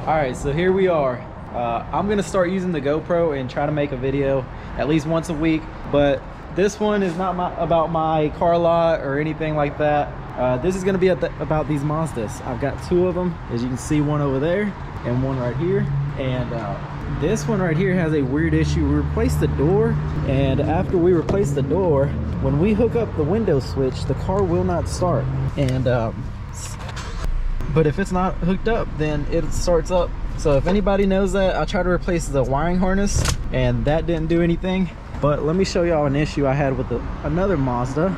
All right, so here we are. I'm gonna start using the GoPro and try to make a video at least once a week, but this one is not about my car lot or anything like that. This is gonna be about these Mazdas. I've got two of them, as you can see, one over there and one right here. And this one right here has a weird issue. We replaced the door, and after we replace the door, when we hook up the window switch, the car will not start. And but if it's not hooked up, then it starts up. So if anybody knows that, I tried to replace the wiring harness and that didn't do anything. But let me show y'all an issue I had with another Mazda.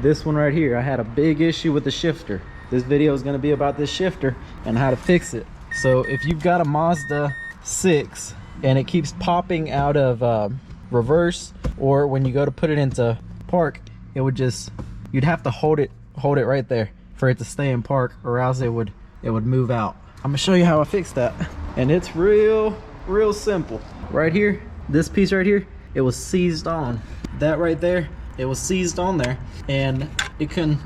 This one right here, I had a big issue with the shifter. This video is going to be about this shifter and how to fix it. So if you've got a Mazda 6 and it keeps popping out of reverse, or when you go to put it into park, it would just, you'd have to hold it right there for it to stay in park, or else it would move out. I'm gonna show you how I fixed that, and it's real simple. Right here, this piece right here, it was seized on. That right there, it was seized on there, and it couldn't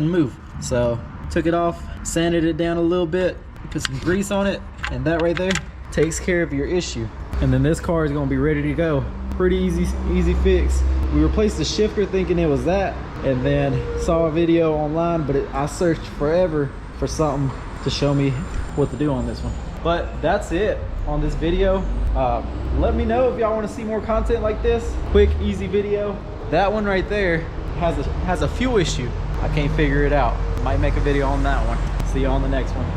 move. So took it off, sanded it down a little bit, put some grease on it, and that right there takes care of your issue. And then this car is gonna be ready to go. Pretty easy fix. We replaced the shifter thinking it was that, and then saw a video online, but I searched forever for something to show me what to do on this one. But that's it on this video. Let me know if y'all want to see more content like this. Quick, easy video. That one right there has a fuel issue. I can't figure it out. Might make a video on that one. See you on the next one.